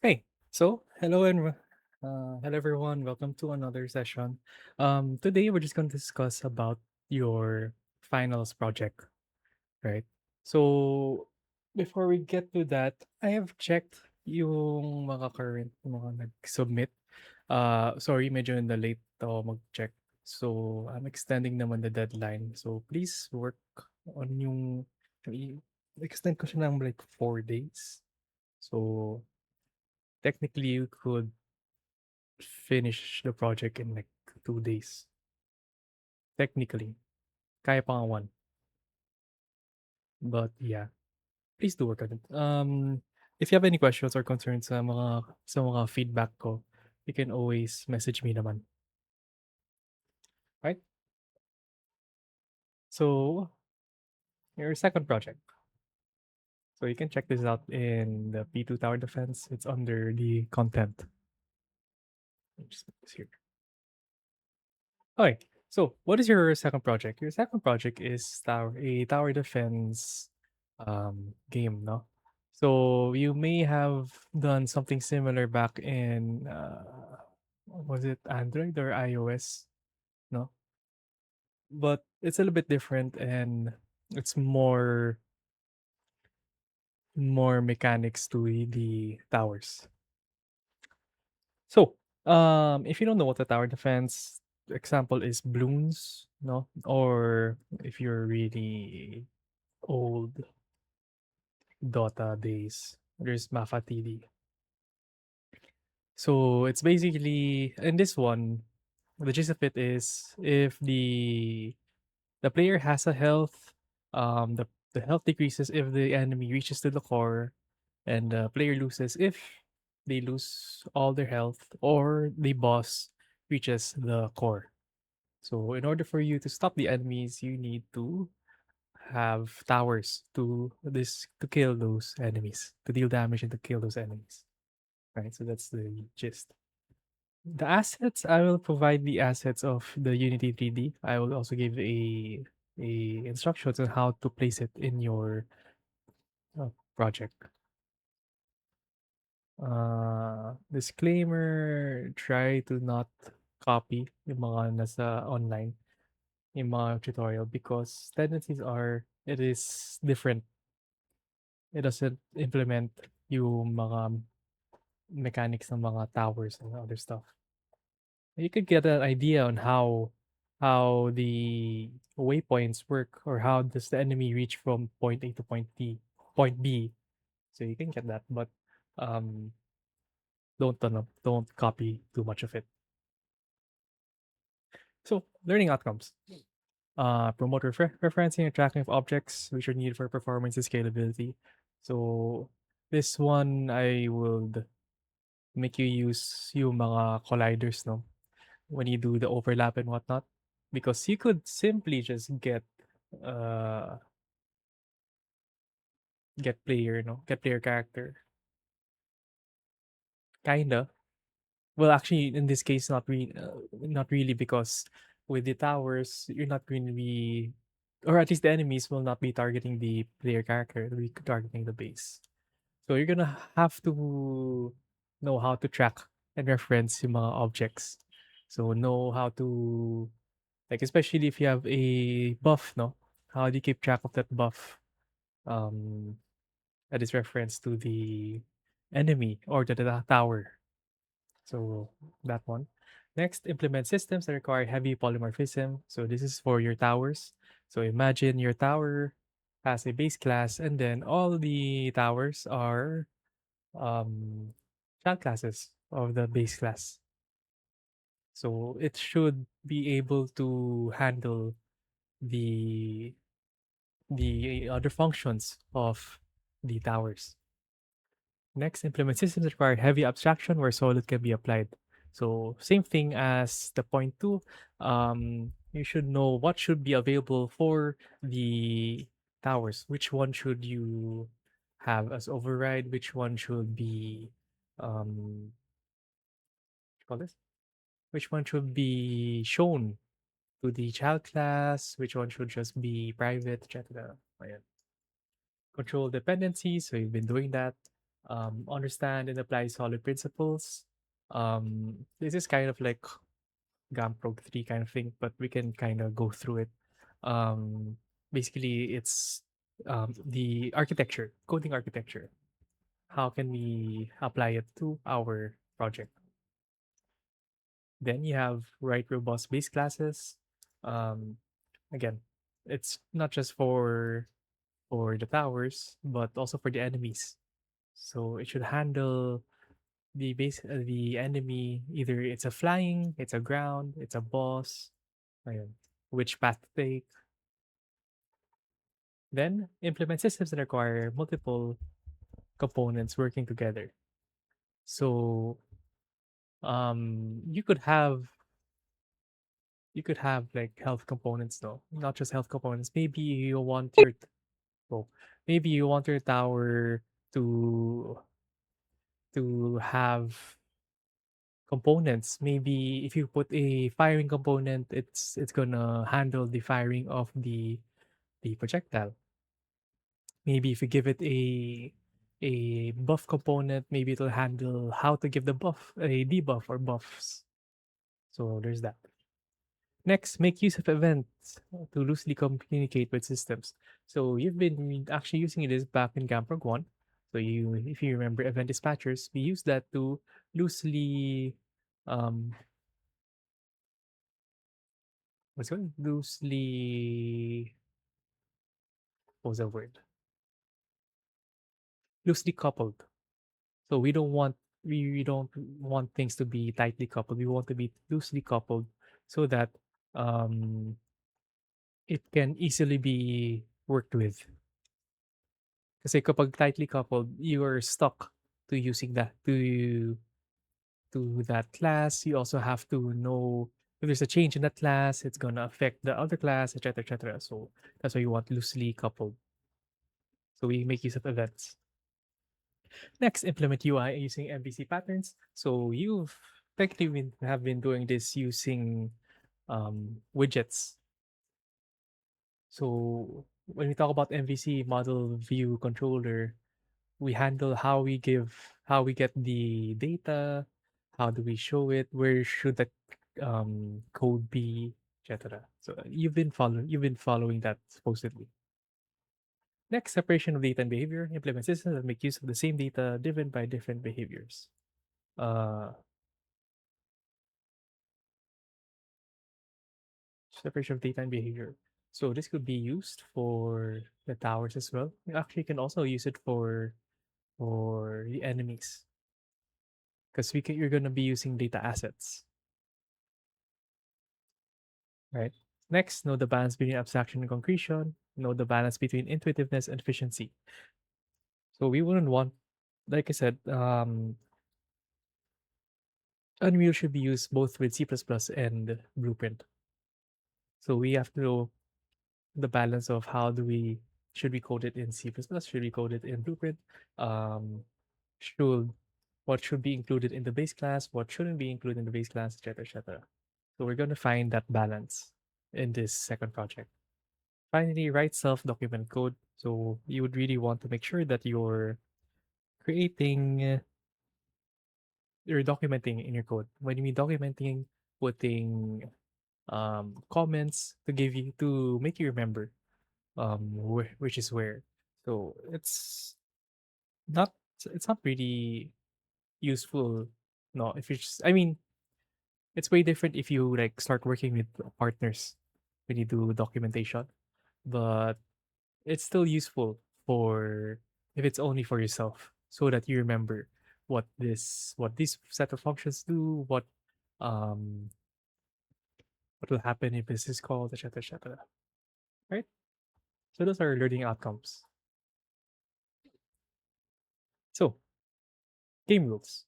Hey, so hello everyone. Welcome to another session. Today we're just going to discuss about your finals project, right? So before we get to that, I have checked yung mga current mga nag-submit. Sorry, medyo in the late ako mag-check. So I'm extending naman the deadline. So please work on yung extend ko siya ng like 4 days. So technically you could finish the project in like 2 days. Technically, kaya pa nga one. But yeah, please do work on it. If you have any questions or concerns sa mga feedback ko, you can always message me naman. Right? So your second project. So you can check this out in the P2 Tower Defense. It's under the content. Let me just put this here. Okay. So what is your second project? Your second project is a tower defense game, no? So you may have done something similar back in was it Android or iOS, no? But it's a little bit different and it's more mechanics to the towers. So, if you don't know what a tower defense example is balloons, no? Or if you're really old Dota days, there's Mafa TD. So it's basically in this one, the gist of it is if the player has a health, the health decreases if the enemy reaches to the core, and the player loses if they lose all their health or the boss reaches the core. So in order for you to stop the enemies, you need to have towers to kill those enemies, to deal damage and to kill those enemies. Right? So that's the gist. The assets, I will provide the assets of the Unity 3D. I will also give a instructions on how to place it in your project. Disclaimer, try to not copy yung mga nasa online, yung mga tutorial because tendencies are it is different. It doesn't implement yung mga mechanics ng mga towers and other stuff. You could get an idea on how the waypoints work or how does the enemy reach from point A to point B. So you can get that, but um, don't copy too much of it. So learning outcomes. Promote referencing and tracking of objects which are needed for performance and scalability. So this one I would make you use yung mga colliders, no? When you do the overlap and whatnot, because you could simply just uh get player character, kinda. Well, actually, in this case, not really, because with the towers, you're not going to be, or at least the enemies will not be targeting the player character. They'll be targeting the base. So you're gonna have to know how to track and reference yung mga objects. So know how to, like, especially if you have a buff, no? How do you keep track of that buff? Um, that is reference to the enemy or the tower. So that one. Next, implement systems that require heavy polymorphism. So this is for your towers. So imagine your tower has a base class, and then all the towers are child classes of the base class. So it should be able to handle the the other functions of the towers. Next, implement systems that require heavy abstraction where solid can be applied. So same thing as the point two. You should know what should be available for the towers. Which one should you have as override? Which one should be what you call this? Which one should be shown to the child class? Which one should just be private? Etc. Ayan. Control dependencies. So you've been doing that. understand and apply solid principles. This is kind of like GAMPROG 3 kind of thing, but we can kind of go through it. Um, Basically, it's the architecture, coding architecture. How can we apply it to our project? Then you have write robust base classes. Um, Again, it's not just for the towers, but also for the enemies. So it should handle the enemy. Either it's a flying, it's a ground, it's a boss. Ayun. Which path to take. Then implement systems that require multiple components working together. So you could have like health components though, not just health components. Oh, maybe you want your tower to have components. Maybe if you put a firing component, it's gonna handle the firing of the projectile. Maybe if you give it a buff component, maybe it'll handle how to give the buff, a debuff or buffs. So there's that. Next, make use of events to loosely communicate with systems. So you've been actually using this back in GAMPROG 1. So if you remember event dispatchers, we use that to loosely, um, what's it? Loosely, what was the word? Loosely coupled. So we don't want things to be tightly coupled. We want to be loosely coupled so that um, it can easily be worked with. Kasi kapag tightly coupled, you are stuck to using that class. You also have to know if there's a change in that class, it's gonna affect the other class, etc., etc. So that's why you want loosely coupled. So we make use of events. Next, implement UI using MVC patterns. So you've technically have been doing this using widgets. So when we talk about MVC, model view controller, we handle how we get the data, how do we show it, where should the code be, etc. So you've been following that supposedly. Next, separation of data and behavior. Implement systems that make use of the same data driven by different behaviors. Uh, Separation of data and behavior. So this could be used for the towers as well. You actually can also use it for the enemies because you're gonna be using data assets, right? Next, know the balance between abstraction and concretion. Know the balance between intuitiveness and efficiency. So we wouldn't want, like I said, Unreal should be used both with C++ and Blueprint. So we have to know the balance of how do we should we code it in C++, should we code it in Blueprint, um, should what should be included in the base class, what shouldn't be included in the base class, etc., etc. So we're going to find that balance in this second project. Finally, write self-document code. So you would really want to make sure that creating, you're documenting in your code. When you mean documenting, putting comments to make you remember which is where. So not it's not really useful. No, if you just I mean it's way different if you like start working with partners when you do documentation, but it's still useful for if it's only for yourself so that you remember what these set of functions do, um what will happen if this is called, etc., etc. Right? So those are learning outcomes. So game rules.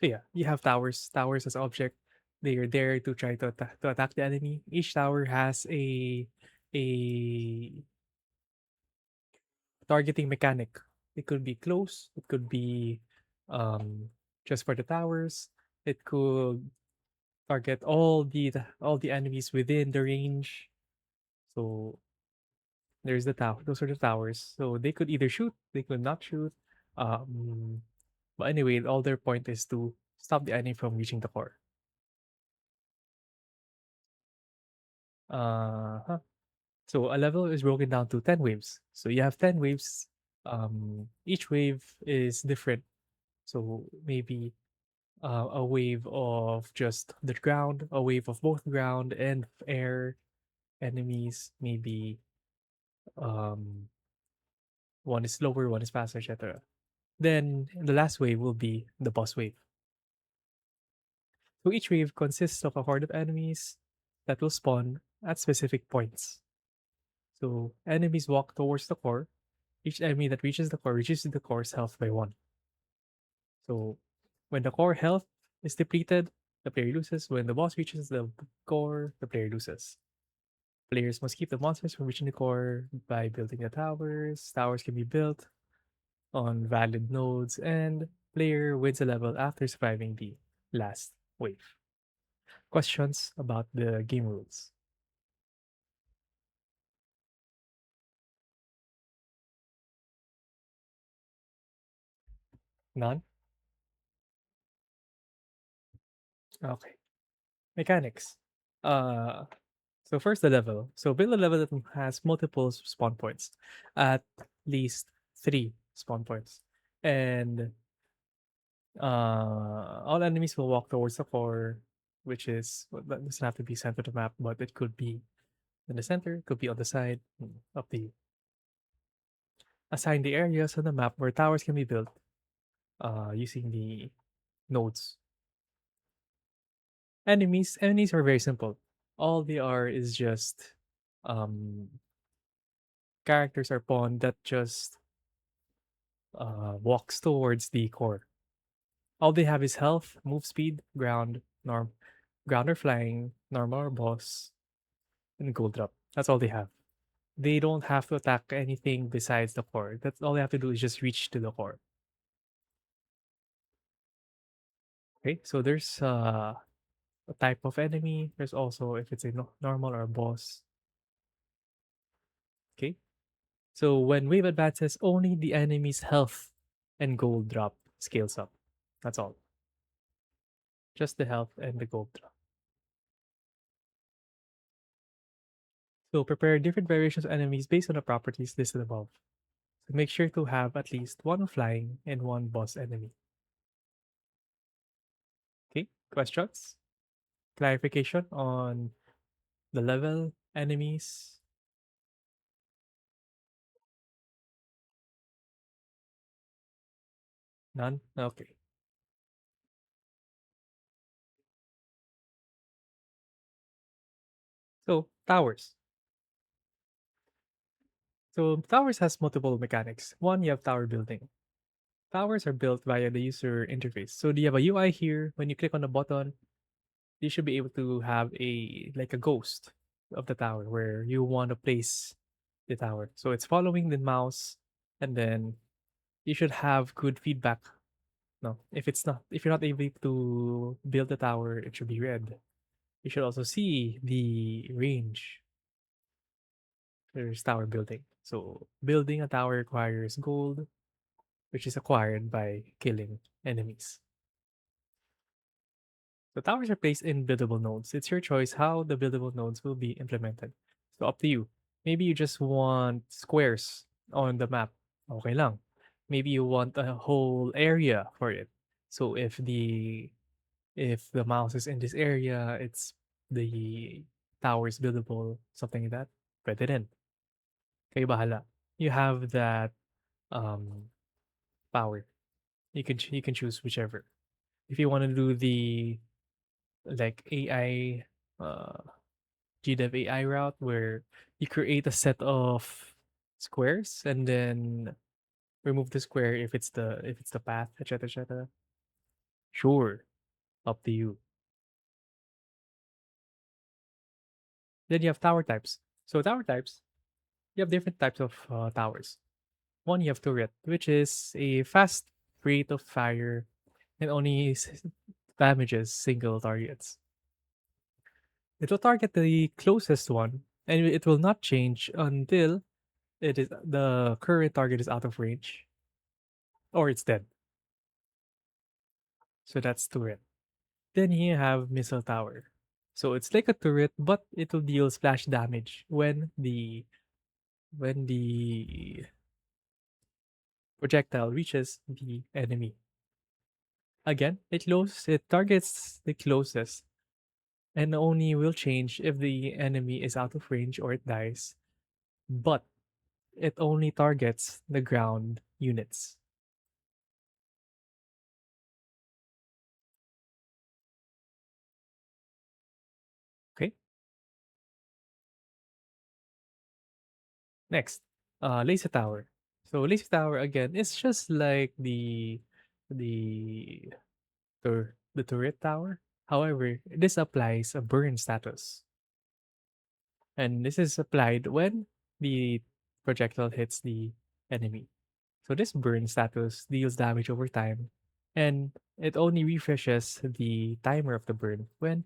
So yeah, you have towers. Towers as object. They are there to try to attack the enemy. Each tower has a targeting mechanic. It could be close. It could be um just for the towers. It could target all the enemies within the range. So There's the tower. Those are the towers. So they could either shoot, they could not shoot. Um, but anyway, all their point is to stop the enemy from reaching the core. Huh. So a level is broken down to 10 waves. So you have 10 waves. Each wave is different. So maybe a wave of just the ground, a wave of both ground and air enemies. Maybe um, one is slower, one is faster, etc. Then the last wave will be the boss wave. So each wave consists of a horde of enemies that will spawn at specific points. So enemies walk towards the core. Each enemy that reaches the core reduces the core's health by one. So when the core health is depleted, the player loses. When the boss reaches the core, the player loses. Players must keep the monsters from reaching the core by building the towers. Towers can be built on valid nodes, and player wins a level after surviving the last wave. Questions about the game rules? None? Okay. Mechanics. Uh, so first the level. So build a level that has multiple spawn points, at least three spawn points, and all enemies will walk towards the core, which is well, that doesn't have to be center of the map, but it could be in the center, it could be on the side, up to you. Assign the areas on the map where towers can be built, using the nodes. Enemies are very simple. All they are is just um characters are pawn that just walks towards the core. All they have is health, move speed, ground or flying, normal or boss, and gold drop. That's all they have. They don't have to attack anything besides the core. That's all they have to do is just reach to the core. Okay, so there's a type of enemy. There's also if it's a normal or a boss. Okay, so when wave advances, only the enemy's health and gold drop scales up. That's all. Just the health and the gold drop. So prepare different variations of enemies based on the properties listed above. So make sure to have at least one flying and one boss enemy. Okay, questions? Clarification on the level, enemies? None? Okay. So towers. So towers has multiple mechanics. One, you have tower building. Towers are built via the user interface. So do you have a UI here? When you click on the button, you should be able to have a like a ghost of the tower where you want to place the tower. So it's following the mouse, and then you should have good feedback. No, if you're not able to build the tower, it should be red. You should also see the range. There's tower building. So building a tower requires gold, which is acquired by killing enemies. The towers are placed in buildable nodes. It's your choice how the buildable nodes will be implemented. So up to you. Maybe you just want squares on the map. Okay lang. Maybe you want a whole area for it. So if the mouse is in this area, it's the tower is buildable, something like that. Pwede rin. Kayo bahala. You have that um power. You can choose whichever. If you want to do the like AI GDev AI route where you create a set of squares and then remove the square if it's the path, etc. etc. Sure, up to you. Then you have tower types. So tower types, you have different types of towers. One, you have turret, which is a fast rate of fire and only damages single targets. It will target the closest one, and it will not change until it is the current target is out of range or it's dead. So that's turret. Then you have missile tower. So it's like a turret, but it'll deal splash damage when the projectile reaches the enemy. Again, it targets the closest and only will change if the enemy is out of range or it dies. But it only targets the ground units. Okay. Next, laser tower. So laser tower again is just like the the turret tower. However, this applies a burn status, and this is applied when the projectile hits the enemy. So this burn status deals damage over time, and it only refreshes the timer of the burn when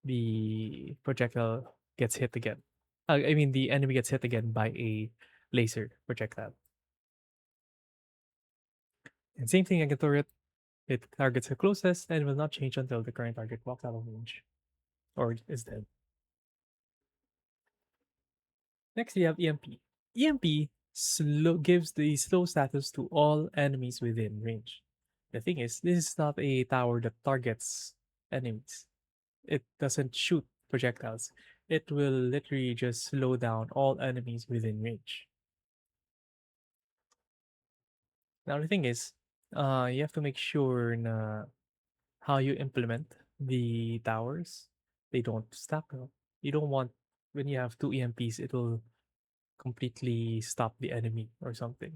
the projectile gets hit again. I mean, the enemy gets hit again by a laser projectile. And same thing again turret, it targets the closest and will not change until the current target walks out of range or is dead. Next, we have EMP. EMP gives the slow status to all enemies within range. The thing is, this is not a tower that targets enemies. It doesn't shoot projectiles. It will literally just slow down all enemies within range. Now the thing is, you have to make sure na how you implement the towers. They don't stack up. You don't want when you have two EMPs, it will completely stop the enemy or something.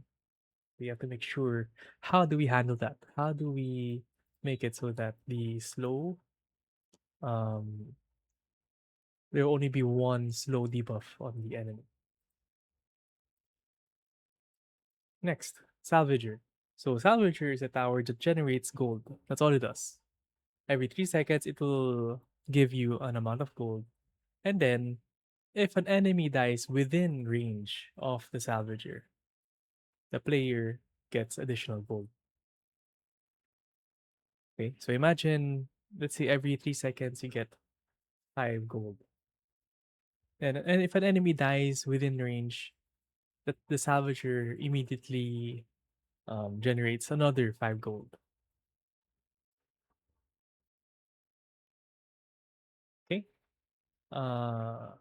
We have to make sure how do we handle that? How do we make it so that the slow um there will only be one slow debuff on the enemy. Next, Salvager. So Salvager is a tower that generates gold. That's all it does. Every 3 seconds, it will give you an amount of gold. And then, if an enemy dies within range of the Salvager, the player gets additional gold. Okay, so imagine, let's say every 3 seconds you get 5 gold. And if an enemy dies within range, the Salvager immediately generates another 5 gold. Okay. Uh,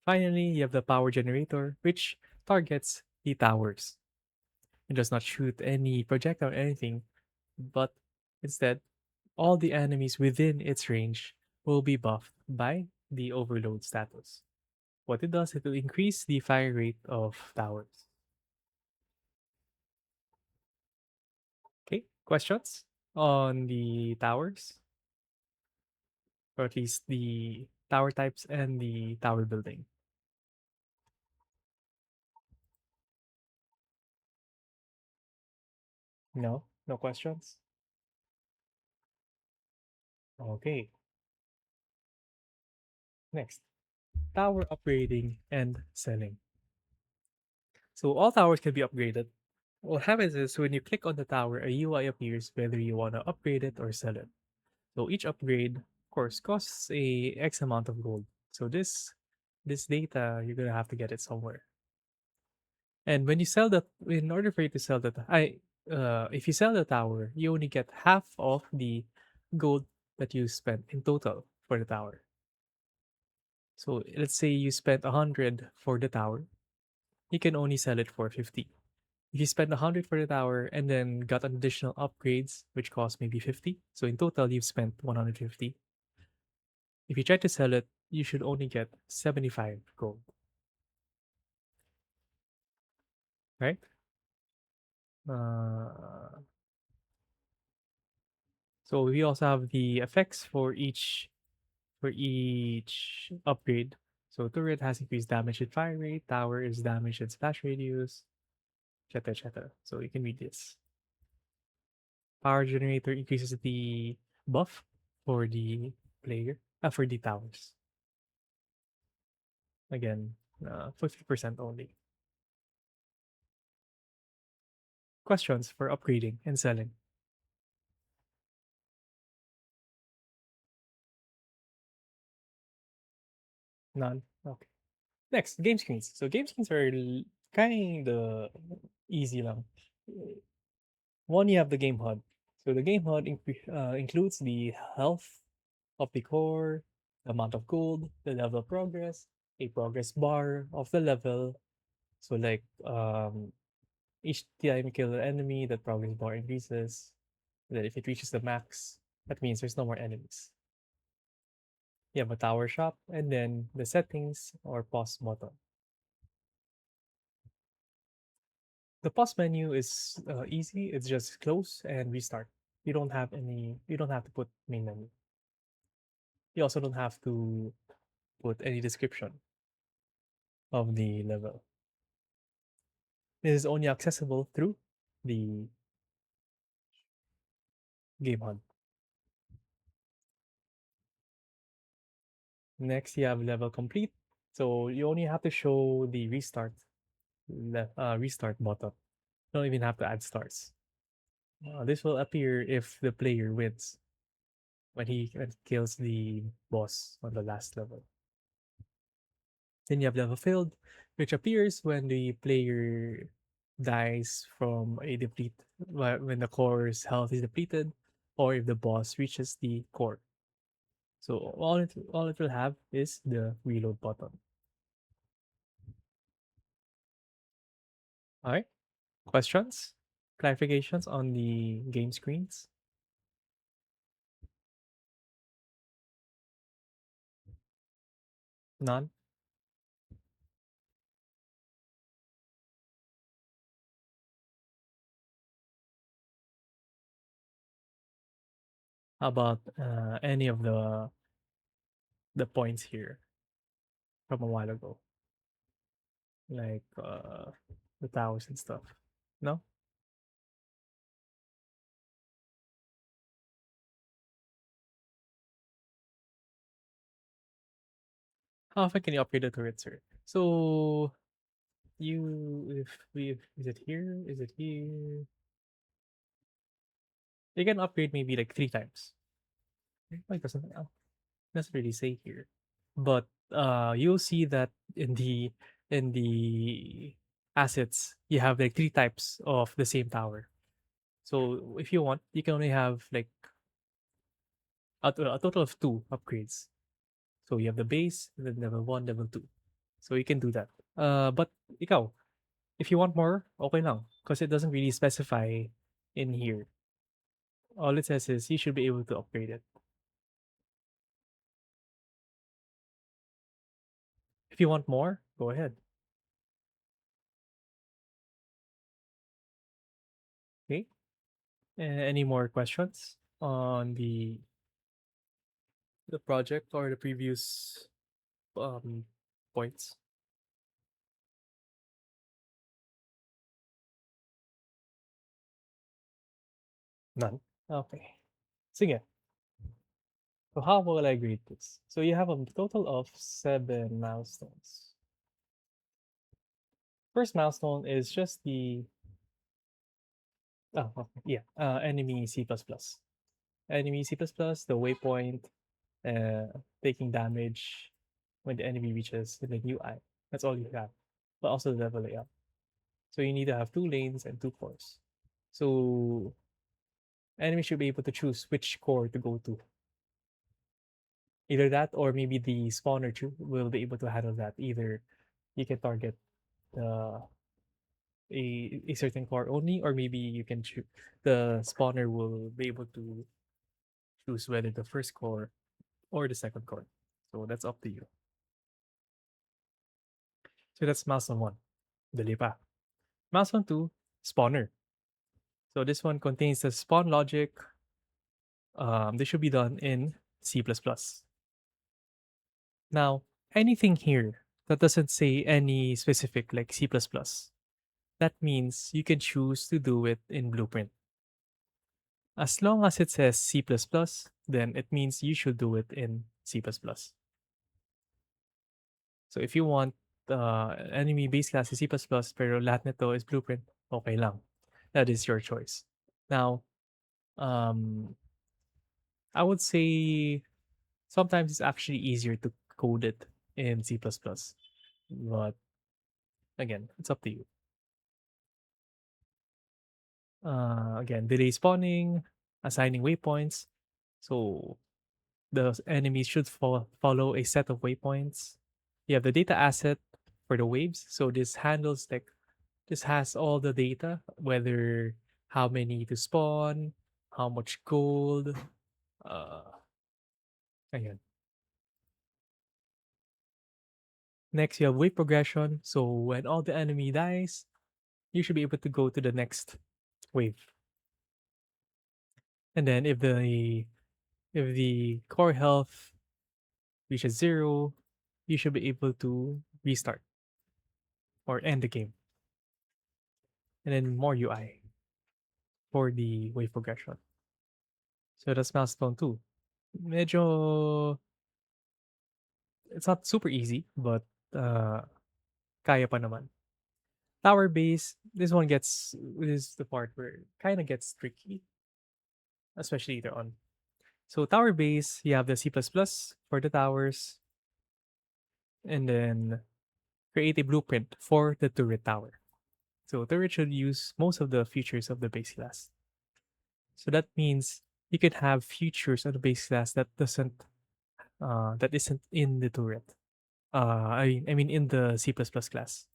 Finally, you have the power generator, which targets the towers. It does not shoot any projectile or anything, but instead, all the enemies within its range will be buffed by the overload status. What it does, it will increase the fire rate of towers. Okay, questions on the towers, or at least the tower types and the tower building? No, no questions. Okay, next, tower upgrading and selling. So all towers can be upgraded. What happens is when you click on the tower, a UI appears whether you want to upgrade it or sell it. So each upgrade, of course, costs a X amount of gold. So this data, you're gonna have to get it somewhere. And when you sell that, in order for you to sell that, if you sell the tower, you only get half of the gold that you spent in total for the tower. So let's say you spent 100 for the tower, you can only sell it for 50. If you spend 100 for the tower and then got additional upgrades, which cost maybe 50, so in total you've spent 150. If you try to sell it, you should only get 75 gold, right? Uh, so we also have the effects for each upgrade. So turret has increased damage and fire rate, tower is damage and splash radius, etc. etc. So you can read this. Power generator increases the buff for the player, for the towers. Again. 50% only. Questions for upgrading and selling? None. Okay. Next, game screens. So game screens are kind of easy lang. One, you have the game HUD. So the game HUD includes the health of the core, the amount of gold, the level progress, a progress bar of the level. So like each time you kill an enemy, that progress bar increases. Then if it reaches the max, that means there's no more enemies. You have a tower shop, and then the settings or pause button. The pause menu is easy. It's just close and restart. You don't have any. You don't have to put main menu. You also don't have to put any description of the level. It is only accessible through the game HUD. Next, you have level complete. So you only have to show the restart button. You don't even have to add stars. This will appear if the player wins when he kills the boss on the last level. Then you have level filled, which appears when the player dies from a deplete when the core's health is depleted, or if the boss reaches the core. So all it will have is the reload button. All right. Questions? Clarifications on the game screens? None? How about any of the points here from a while ago, like the towers and stuff? No? How often can you upgrade the turret, sir? So if we is it here? Is it here? You can upgrade maybe like 3 times. Like doesn't really say here, but you'll see that in the assets you have like 3 types of the same tower. So if you want, you can only have like a total of 2 upgrades. So you have the base, and then level 1, level 2. So you can do that. But ikaw, if you want more, okay lang. Because it doesn't really specify in here. All it says is you should be able to upgrade it. If you want more, go ahead. Okay. Any more questions on the project or the previous um points? None. Okay. Sige. So how will I grade this? So you have a total of 7 milestones. First milestone is just the okay, yeah, enemy C++. Enemy C++, the waypoint, taking damage when the enemy reaches the UI. That's all you have. But also the level layout. So you need to have 2 lanes and 2 cores. So enemy should be able to choose which core to go to. Either that or maybe the spawner too will be able to handle that. Either you can target the a certain core only, or maybe you can choose the spawner will be able to choose whether the first core or the second core. So that's up to you. So that's milestone 1. Dali pa. Milestone 2, spawner. So this one contains the spawn logic. This should be done in C++. Now, anything here that doesn't say any specific like C++, that means you can choose to do it in Blueprint. As long as it says C++, then it means you should do it in C++. So if you want enemy base class is C++ pero lahat nito is blueprint, okay lang. That is your choice. Now, um, I would say sometimes it's actually easier to code it in C++, but again, it's up to you. Again, delay spawning, assigning waypoints. So the enemies should follow a set of waypoints. You have the data asset for the waves. So this handles like this has all the data, whether how many to spawn, how much gold. Uh, Ayan. Next, you have wave progression. So when all the enemy dies, you should be able to go to the next wave. And then if the core health reaches 0, you should be able to restart or end the game. And then more UI for the wave progression. So that's milestone 2. Medyo it's not super easy, but kaya pa naman. Tower base, this is the part where it kind of gets tricky, especially later on. So tower base, you have the C++ for the towers, and then create a blueprint for the turret tower. So turret should use most of the features of the base class. So that means you can have features of the base class that isn't in the turret. I mean in the C++ class.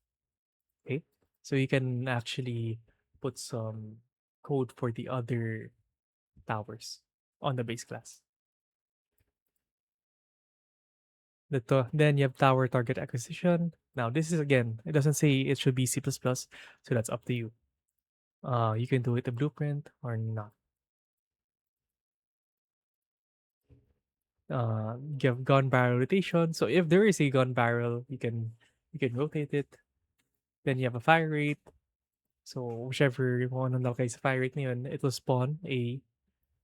Okay, so you can actually put some code for the other towers on the base class. Then you have tower target acquisition. Now this is again, it doesn't say it should be C++, so that's up to you. You can do it a blueprint or not. You have gun barrel rotation. So if there is a gun barrel, you can rotate it. Then you have a fire rate. So whichever one ang nakalagay sa fire rate na yun, it will spawn a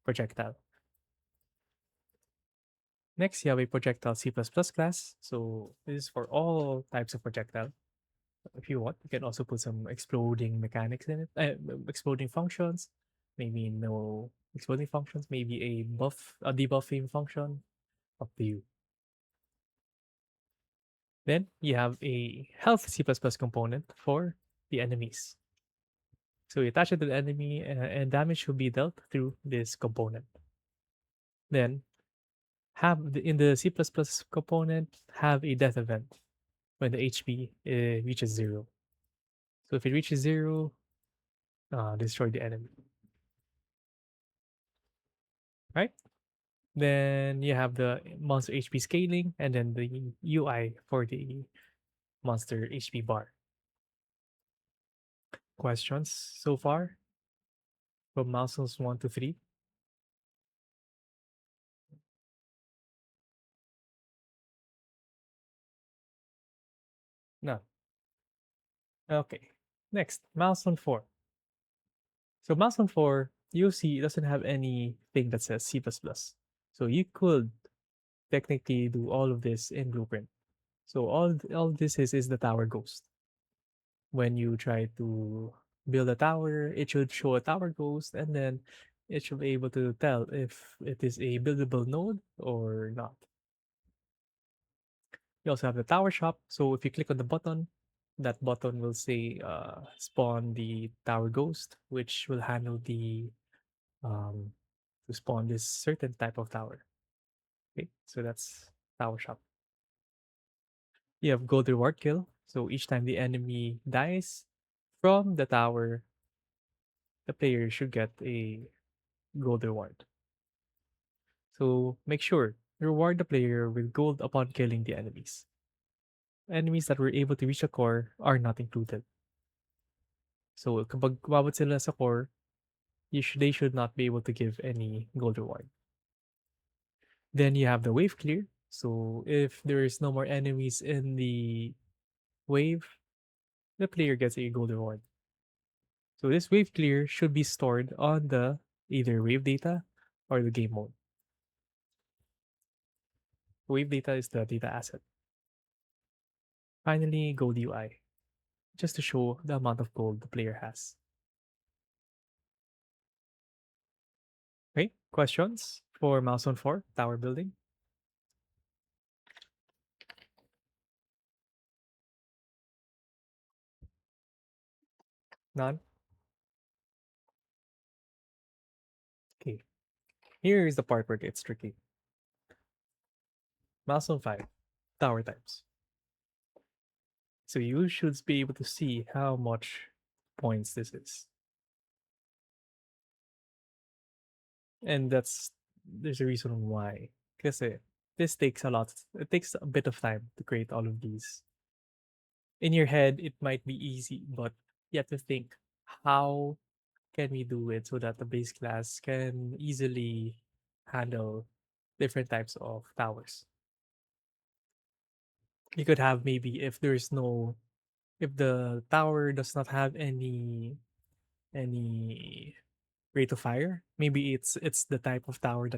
projectile. Next, you have a projectile C++ class. So this is for all types of projectile. If you want, you can also put some exploding mechanics in it, exploding functions. Maybe no exploding functions. Maybe a debuffing function. Up to you. Then you have a health C++ component for the enemies. So you attach it to the enemy, and damage should be dealt through this component. Then in the C++ component, have a death event when the HP reaches 0. So if it reaches 0, destroy the enemy. Right? Then you have the monster HP scaling, and then the UI for the monster HP bar. Questions so far from milestones 1 to 3? No. Okay. Next, milestone 4. So milestone 4, you'll see it doesn't have anything that says C++. So you could technically do all of this in Blueprint. So all this is the tower ghost. When you try to build a tower, it should show a tower ghost, and then it should be able to tell if it is a buildable node or not. You also have the tower shop. So if you click on the button, that button will say spawn the tower ghost, which will handle the um, to spawn this certain type of tower. Okay, so that's tower shop. You have gold reward kill. So each time the enemy dies from the tower, the player should get a gold reward. So make sure reward the player with gold upon killing the enemies. Enemies that were able to reach the core are not included. So kapag kumabot sila sa core, they should not be able to give any gold reward. Then you have the wave clear. So if there is no more enemies in the wave, the player gets a gold reward. So this wave clear should be stored on the either wave data or the game mode. Wave data is the data asset. Finally, gold UI, just to show the amount of gold the player has. Okay, questions for milestone 4, tower building? None? Okay, here is the part where it's tricky. Milestone 5, tower types. So you should be able to see how much points this is. And there's a reason why. Because this takes a lot. It takes a bit of time to create all of these. In your head, it might be easy, but you have to think, how can we do it so that the base class can easily handle different types of towers? You could have maybe if the tower does not have any rate of fire, maybe it's the type of tower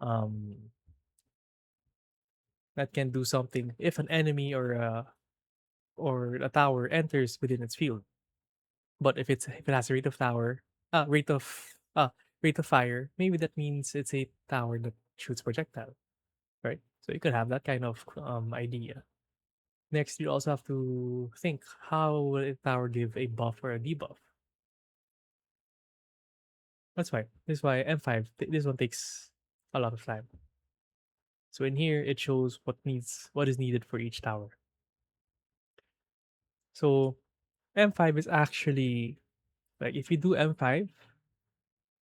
um that can do something if an enemy or a tower enters within its field. But if it has a rate of tower, rate of rate of fire, maybe that means it's a tower that shoots projectile, right? So you could have that kind of idea. Next, you also have to think, how will a tower give a buff or a debuff? That's why M5. This one takes a lot of time. So in here, it shows what is needed for each tower. So M5 is actually like, if you do M5,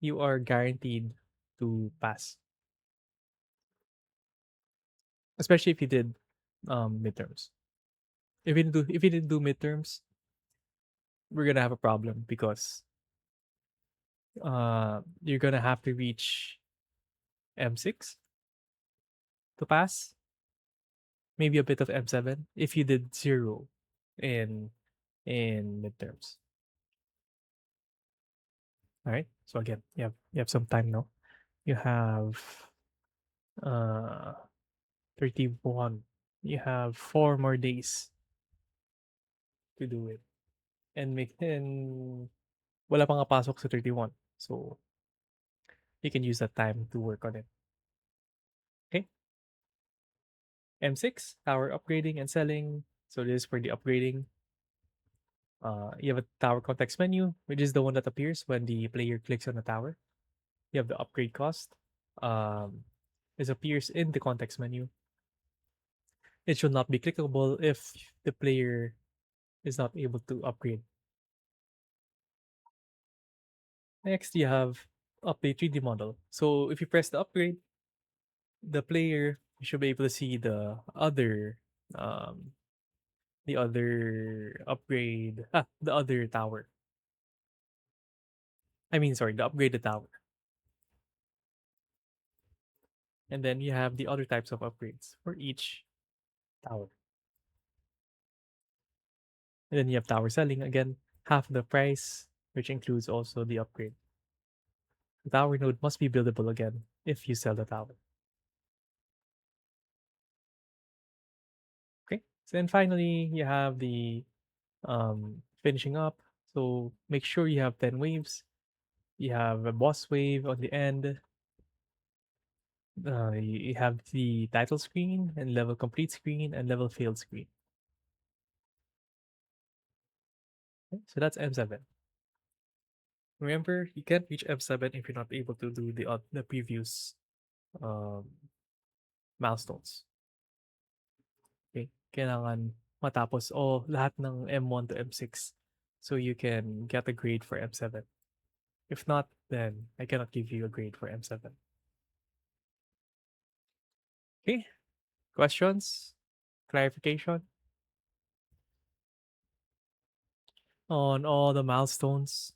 you are guaranteed to pass, especially if you did midterms. If you didn't do midterms, we're gonna have a problem because you're gonna have to reach M6 to pass, maybe a bit of M7 if you did zero in midterms. All right. So again, you have some time now. You have uh 31. You have 4 more days to do it. And wala pang pasok sa 31. So you can use that time to work on it. Okay? M6, tower upgrading and selling. So this is for the upgrading. You have a tower context menu, which is the one that appears when the player clicks on the tower. You have the upgrade cost. Um, this appears in the context menu. It should not be clickable if the player is not able to upgrade. Next, you have update 3D model. So if you press the upgrade, the player should be able to see um, the other upgrade, the other tower. I mean, sorry, the upgraded tower. And then you have the other types of upgrades for each tower. And then you have tower selling again, half the price, which includes also the upgrade. The tower node must be buildable again if you sell the tower. Okay. So then finally, you have the finishing up. So make sure you have 10 waves. You have a boss wave on the end. You have the title screen and level complete screen and level failed screen. Okay, so that's M7. Remember, you can't reach M7 if you're not able to do the previous um, milestones. Okay? Kailangan matapos lahat ng M1 to M6 so you can get a grade for M7. If not, then I cannot give you a grade for M7. Okay? Questions? Clarification on all the milestones?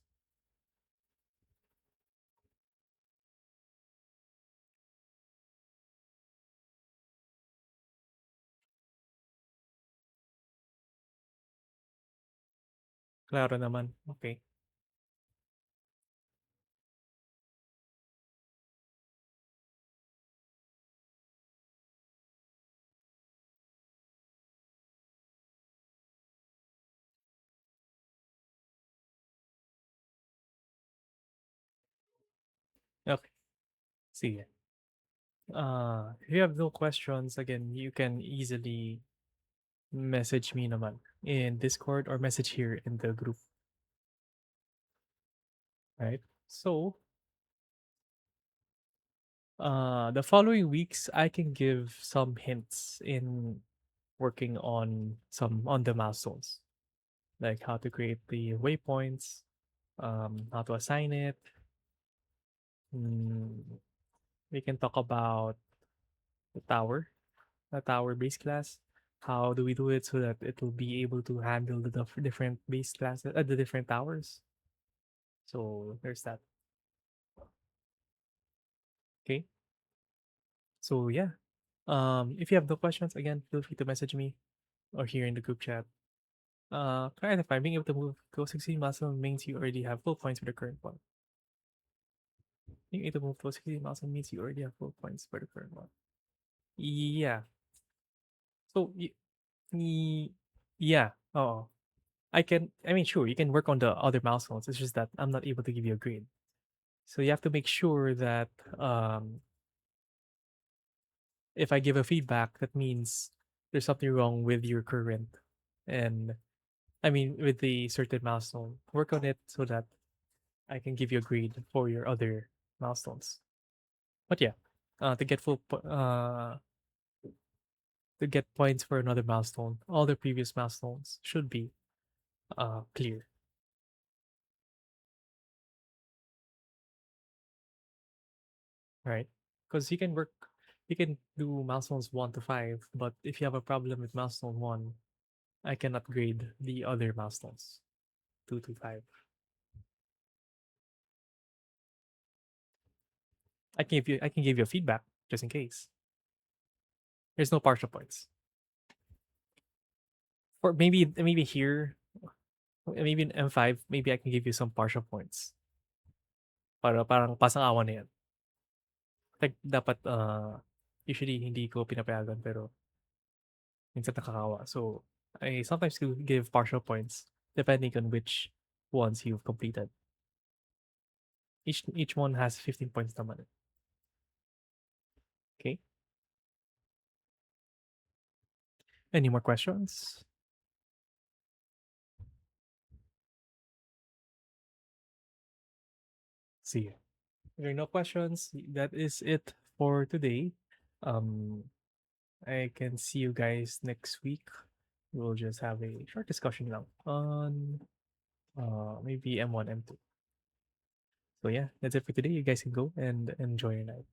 Klaro naman. Okay. See, if you have no questions, again, you can easily message me naman in Discord or message here in the group, right? So, the following weeks, I can give some hints in working on some on the milestones, like how to create the waypoints, how to assign it. Mm, we can talk about the tower, the tower base class. How do we do it so that it will be able to handle the different base classes, the different towers? So there's that. Okay. So yeah. If you have no questions, again, feel free to message me or here in the group chat. Clarify, being able to move go 16 muscle means you already have full points for the current one. Being able to move to 16 muscle means you already have full points for the current one. Yeah. So y- yeah. Oh, I mean, sure, you can work on the other milestones. It's just that I'm not able to give you a grade. So you have to make sure that um, if I give a feedback, that means there's something wrong with your current, and I mean with the certain milestone. Work on it so that I can give you a grade for your other milestones. But yeah, to get to get points for another milestone, all the previous milestones should be clear, right? Because you can do milestones 1 to 5, but if you have a problem with milestone 1, I can upgrade the other milestones 2 to 5. I can give you a feedback just in case. There's no partial points. Or maybe here, maybe in M5, maybe I can give you some partial points. Para parang pasang-awa na yan. Like, dapat usually hindi ko pinapayagan pero minsan nakakawa. So I sometimes do give partial points depending on which ones you've completed. Each one has 15 points naman. Okay. Any more questions? See you. If there are no questions, that is it for today. Um, I can see you guys next week. We'll just have a short discussion now on maybe M1, M2. So yeah, that's it for today. You guys can go and enjoy your night.